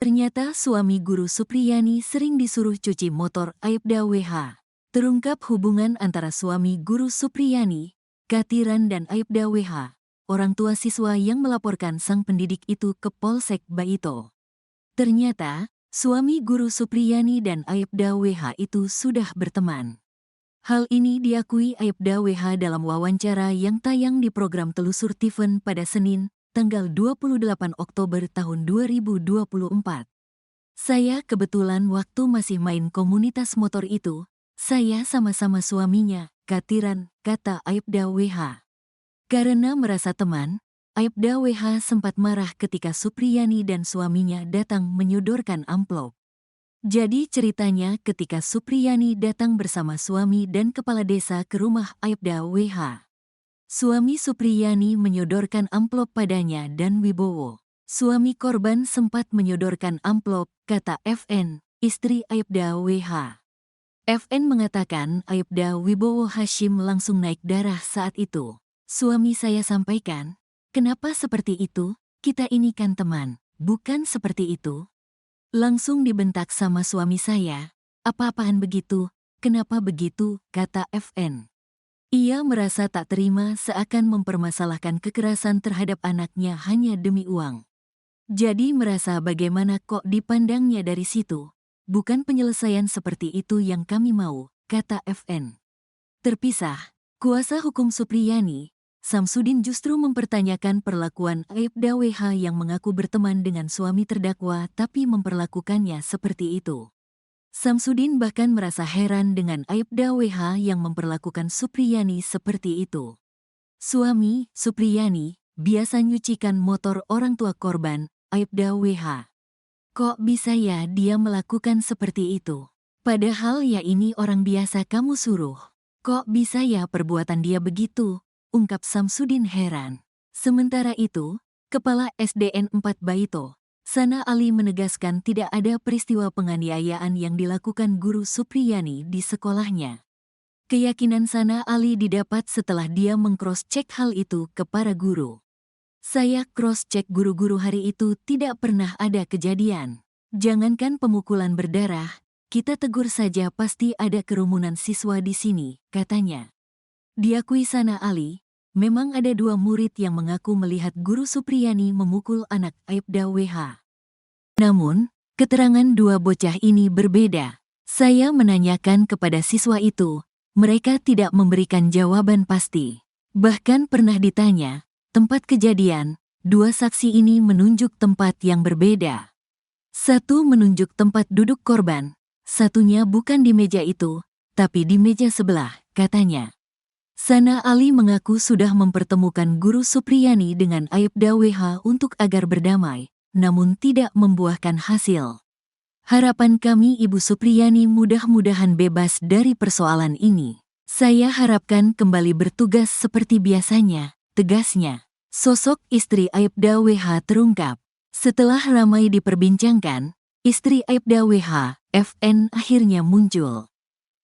Ternyata suami guru Supriyani sering disuruh cuci motor Aibda WH. Terungkap hubungan antara suami guru Supriyani, Katiran dan Aibda WH, orang tua siswa yang melaporkan sang pendidik itu ke Polsek Baito. Ternyata, suami guru Supriyani dan Aibda WH itu sudah berteman. Hal ini diakui Aibda WH dalam wawancara yang tayang di program Telusur Tiven pada Senin, tanggal 28 Oktober tahun 2024. Saya kebetulan waktu masih main komunitas motor itu, saya sama-sama suaminya, Katiran, kata Aibda WH. Karena merasa teman, Aibda WH sempat marah ketika Supriyani dan suaminya datang menyodorkan amplop. Jadi ceritanya ketika Supriyani datang bersama suami dan kepala desa ke rumah Aibda WH. Suami Supriyani menyodorkan amplop padanya dan Wibowo. Suami korban sempat menyodorkan amplop, kata FN, istri Aibda WH. FN mengatakan Aibda Wibowo Hashim langsung naik darah saat itu. Suami saya sampaikan, kenapa seperti itu? Kita ini kan teman, bukan seperti itu. Langsung dibentak sama suami saya. Apa-apaan begitu? Kenapa begitu? Kata FN. Ia merasa tak terima seakan mempermasalahkan kekerasan terhadap anaknya hanya demi uang. Jadi merasa bagaimana kok dipandangnya dari situ. Bukan penyelesaian seperti itu yang kami mau, kata FN. Terpisah, kuasa hukum Supriyani, Samsudin justru mempertanyakan perlakuan Aibda WH yang mengaku berteman dengan suami terdakwa tapi memperlakukannya seperti itu. Samsudin bahkan merasa heran dengan Aibda WH yang memperlakukan Supriyani seperti itu. Suami, Supriyani, biasa nyucikan motor orang tua korban, Aibda WH. Kok bisa ya dia melakukan seperti itu? Padahal ya ini orang biasa kamu suruh. Kok bisa ya perbuatan dia begitu? Ungkap Samsudin heran. Sementara itu, Kepala SDN 4 Baito, Sana Ali menegaskan tidak ada peristiwa penganiayaan yang dilakukan guru Supriyani di sekolahnya. Keyakinan Sana Ali didapat setelah dia meng-cross-check hal itu ke para guru. Saya cross-check guru-guru hari itu tidak pernah ada kejadian. Jangankan pemukulan berdarah, kita tegur saja pasti ada kerumunan siswa di sini, katanya. Diakui Sana Ali, memang ada 2 murid yang mengaku melihat guru Supriyani memukul anak Aibda WH. Namun, keterangan 2 bocah ini berbeda. Saya menanyakan kepada siswa itu, mereka tidak memberikan jawaban pasti. Bahkan pernah ditanya, tempat kejadian, 2 saksi ini menunjuk tempat yang berbeda. Satu menunjuk tempat duduk korban, satunya bukan di meja itu, tapi di meja sebelah, katanya. Sana Ali mengaku sudah mempertemukan guru Supriyani dengan Aibda WH untuk agar berdamai, namun tidak membuahkan hasil. Harapan kami Ibu Supriyani mudah-mudahan bebas dari persoalan ini. Saya harapkan kembali bertugas seperti biasanya, tegasnya. Sosok istri Aibda WH terungkap. Setelah ramai diperbincangkan, istri Aibda WH, FN akhirnya muncul.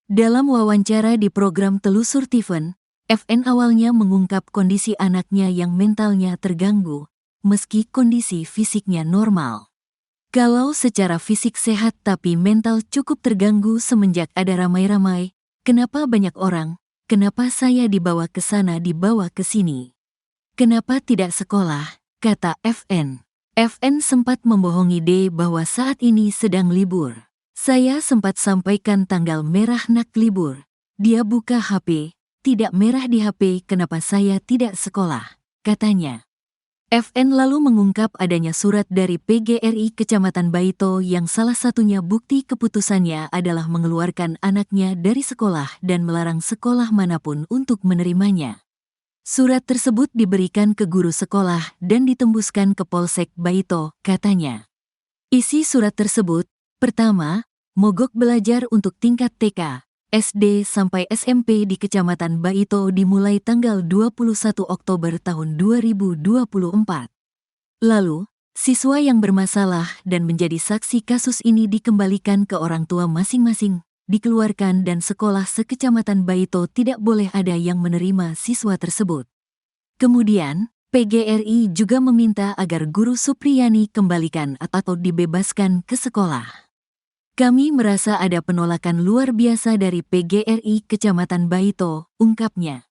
Dalam wawancara di program Telusur Tiven, FN awalnya mengungkap kondisi anaknya yang mentalnya terganggu, meski kondisi fisiknya normal. Kalau secara fisik sehat tapi mental cukup terganggu semenjak ada ramai-ramai, kenapa banyak orang, kenapa saya dibawa ke sana dibawa ke sini? Kenapa tidak sekolah, kata FN. FN sempat membohongi D bahwa saat ini sedang libur. Saya sempat sampaikan tanggal merah nak libur. Dia buka HP. Tidak merah di HP kenapa saya tidak sekolah, katanya. FN lalu mengungkap adanya surat dari PGRI Kecamatan Baito yang salah satunya bukti keputusannya adalah mengeluarkan anaknya dari sekolah dan melarang sekolah manapun untuk menerimanya. Surat tersebut diberikan ke guru sekolah dan ditembuskan ke Polsek Baito, katanya. Isi surat tersebut, pertama, mogok belajar untuk tingkat TK. SD sampai SMP di Kecamatan Baito dimulai tanggal 21 Oktober tahun 2024. Lalu, siswa yang bermasalah dan menjadi saksi kasus ini dikembalikan ke orang tua masing-masing, dikeluarkan dan sekolah sekecamatan Baito tidak boleh ada yang menerima siswa tersebut. Kemudian, PGRI juga meminta agar guru Supriyani kembalikan atau dibebaskan ke sekolah. Kami merasa ada penolakan luar biasa dari PGRI Kecamatan Baito, ungkapnya.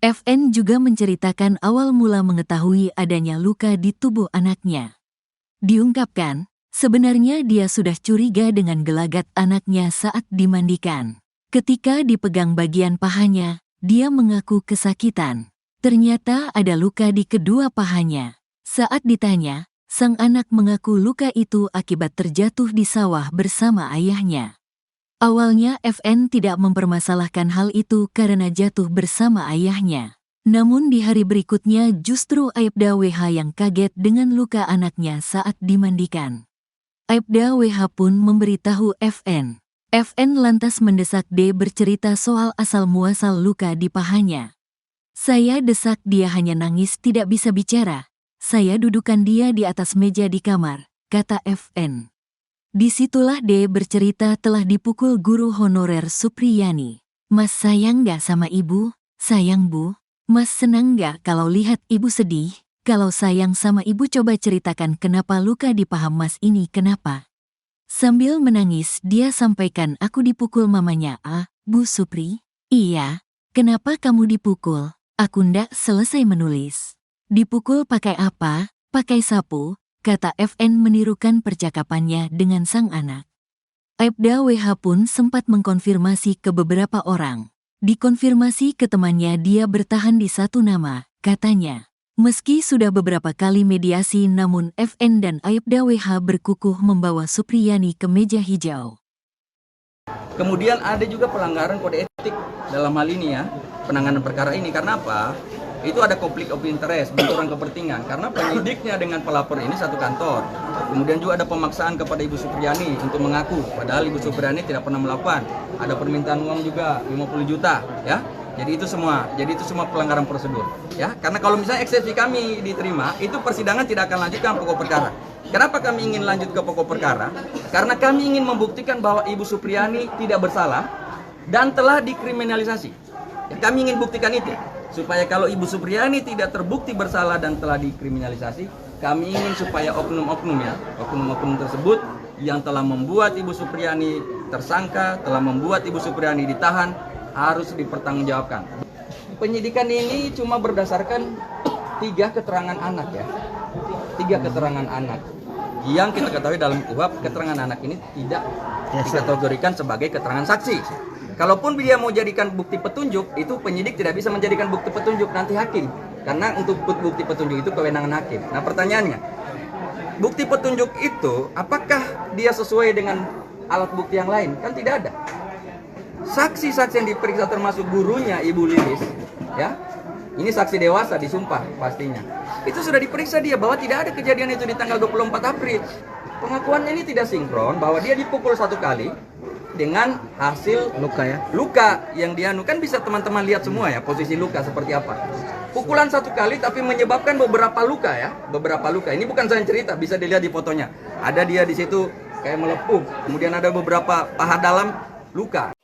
FN juga menceritakan awal mula mengetahui adanya luka di tubuh anaknya. Diungkapkan, sebenarnya dia sudah curiga dengan gelagat anaknya saat dimandikan. Ketika dipegang bagian pahanya, dia mengaku kesakitan. Ternyata ada luka di kedua pahanya. Saat ditanya, sang anak mengaku luka itu akibat terjatuh di sawah bersama ayahnya. Awalnya FN tidak mempermasalahkan hal itu karena jatuh bersama ayahnya. Namun di hari berikutnya justru Aibda WH yang kaget dengan luka anaknya saat dimandikan. Aibda WH pun memberitahu FN. FN lantas mendesak D bercerita soal asal-muasal luka di pahanya. Saya desak dia hanya nangis tidak bisa bicara. Saya dudukan dia di atas meja di kamar, kata FN. Disitulah D bercerita telah dipukul guru honorer Supriyani. Mas sayang gak sama ibu? Sayang bu. Mas senang gak kalau lihat ibu sedih? Kalau sayang sama ibu coba ceritakan kenapa luka di paha mas ini kenapa? Sambil menangis dia sampaikan aku dipukul mamanya Bu Supri. Iya, kenapa kamu dipukul? Aku ndak selesai menulis. Dipukul pakai apa? Pakai sapu, kata FN menirukan percakapannya dengan sang anak. Aibda WH pun sempat mengkonfirmasi ke beberapa orang. Dikonfirmasi ke temannya dia bertahan di satu nama, katanya. Meski sudah beberapa kali mediasi namun FN dan Aibda WH berkukuh membawa Supriyani ke meja hijau. Kemudian ada juga pelanggaran kode etik dalam hal ini ya, penanganan perkara ini. Karena apa? Itu ada konflik of interest, benturan kepentingan. Karena penyidiknya dengan pelapor ini satu kantor. Kemudian juga ada pemaksaan kepada Ibu Supriyani untuk mengaku, padahal Ibu Supriyani tidak pernah melakukan. Ada permintaan uang juga 50 juta, ya. Jadi itu semua pelanggaran prosedur, ya. Karena kalau misalnya eksepsi kami diterima, itu persidangan tidak akan lanjutkan pokok perkara. Kenapa kami ingin lanjut ke pokok perkara? Karena kami ingin membuktikan bahwa Ibu Supriyani tidak bersalah dan telah dikriminalisasi. Ya, kami ingin buktikan itu. Supaya kalau Ibu Supriyani tidak terbukti bersalah dan telah dikriminalisasi, kami ingin supaya oknum-oknum tersebut yang telah membuat Ibu Supriyani tersangka, telah membuat Ibu Supriyani ditahan, harus dipertanggungjawabkan. Penyidikan ini cuma berdasarkan 3 keterangan anak ya. 3 keterangan anak. Yang kita ketahui dalam KUHP, keterangan anak ini tidak dikategorikan sebagai keterangan saksi. Kalaupun dia mau jadikan bukti petunjuk, itu penyidik tidak bisa menjadikan bukti petunjuk, nanti hakim. Karena untuk bukti petunjuk itu kewenangan hakim. Nah pertanyaannya, bukti petunjuk itu apakah dia sesuai dengan alat bukti yang lain? Kan tidak ada. Saksi-saksi yang diperiksa termasuk gurunya Ibu Lilis, ya, ini saksi dewasa disumpah pastinya. Itu sudah diperiksa dia bahwa tidak ada kejadian itu di tanggal 24 April. Pengakuannya ini tidak sinkron bahwa dia dipukul 1 kali dengan hasil luka yang kan bisa teman-teman lihat semua ya posisi luka seperti apa. Pukulan 1 kali tapi menyebabkan beberapa luka ya, beberapa luka. Ini bukan saya cerita, bisa dilihat di fotonya. Ada dia di situ kayak melepuh, kemudian ada beberapa paha dalam luka.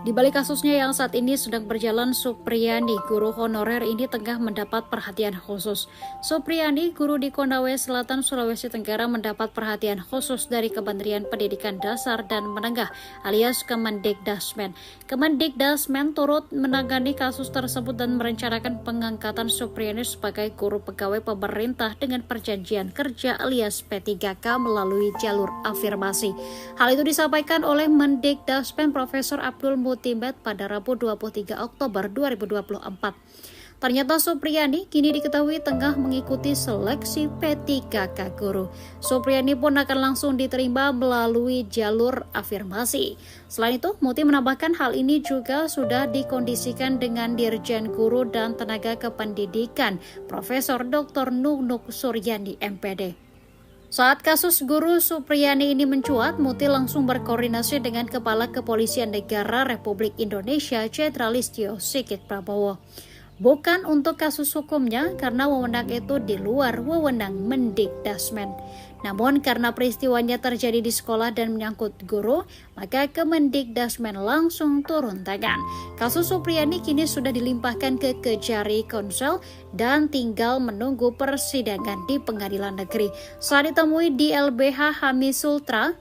Di balik kasusnya yang saat ini sedang berjalan, Supriyani, guru honorer ini tengah mendapat perhatian khusus. Supriyani, guru di Konawe Selatan, Sulawesi Tenggara mendapat perhatian khusus dari Kementerian Pendidikan Dasar dan Menengah alias Kemendikdasmen. Kemendikdasmen turut menangani kasus tersebut dan merencanakan pengangkatan Supriyani sebagai guru pegawai pemerintah dengan perjanjian kerja alias P3K melalui jalur afirmasi. Hal itu disampaikan oleh Mendikdasmen Profesor Abdul Mutimbet pada Rabu 23 Oktober 2024. Ternyata Supriyani kini diketahui tengah mengikuti seleksi P3K guru. Supriyani pun akan langsung diterima melalui jalur afirmasi. Selain itu, Muti menambahkan hal ini juga sudah dikondisikan dengan Dirjen Guru dan Tenaga Kependidikan, Profesor Dr. Nunuk Suryani, MPD. Saat kasus guru Supriyani ini mencuat, Muti langsung berkoordinasi dengan Kepala Kepolisian Negara Republik Indonesia Jenderalistio Sigit Prabowo. Bukan untuk kasus hukumnya, karena wewenang itu di luar wewenang Mendikdasmen. Namun karena peristiwanya terjadi di sekolah dan menyangkut guru, maka Kemendikdasmen langsung turun tangan. Kasus Supriyani kini sudah dilimpahkan ke Kejari Konsel dan tinggal menunggu persidangan di pengadilan negeri. Saat ditemui di LBH Hamis Sultra,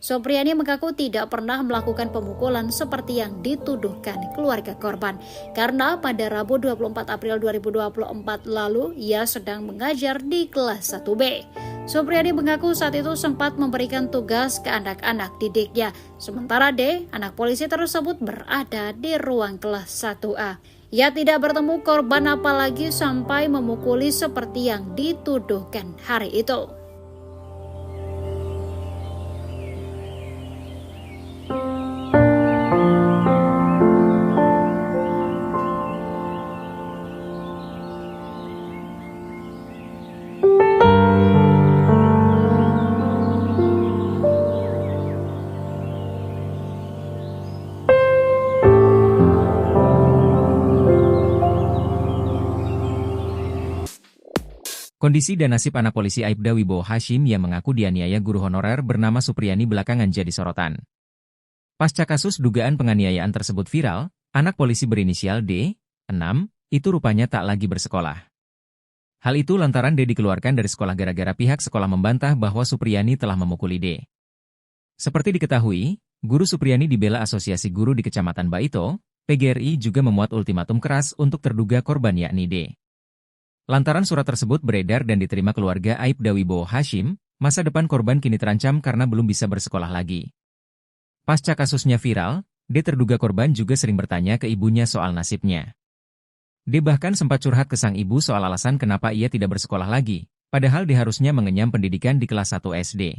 Supriyani mengaku tidak pernah melakukan pemukulan seperti yang dituduhkan keluarga korban. Karena pada Rabu 24 April 2024 lalu, ia sedang mengajar di kelas 1B. Supriyani mengaku saat itu sempat memberikan tugas ke anak-anak didiknya. Sementara D, anak polisi tersebut berada di ruang kelas 1A. Ia tidak bertemu korban apalagi sampai memukuli seperti yang dituduhkan hari itu. Kondisi dan nasib anak polisi Aibda Wibowo Hashim yang mengaku dianiaya guru honorer bernama Supriyani belakangan jadi sorotan. Pasca kasus dugaan penganiayaan tersebut viral, anak polisi berinisial D, 6, itu rupanya tak lagi bersekolah. Hal itu lantaran D dikeluarkan dari sekolah gara-gara pihak sekolah membantah bahwa Supriyani telah memukuli D. Seperti diketahui, guru Supriyani dibela Asosiasi Guru di Kecamatan Baito, PGRI juga memuat ultimatum keras untuk terduga korban yakni D. Lantaran surat tersebut beredar dan diterima keluarga Aibda Wibowo Hashim, masa depan korban kini terancam karena belum bisa bersekolah lagi. Pasca kasusnya viral, D terduga korban juga sering bertanya ke ibunya soal nasibnya. D bahkan sempat curhat ke sang ibu soal alasan kenapa ia tidak bersekolah lagi, padahal D harusnya mengenyam pendidikan di kelas 1 SD.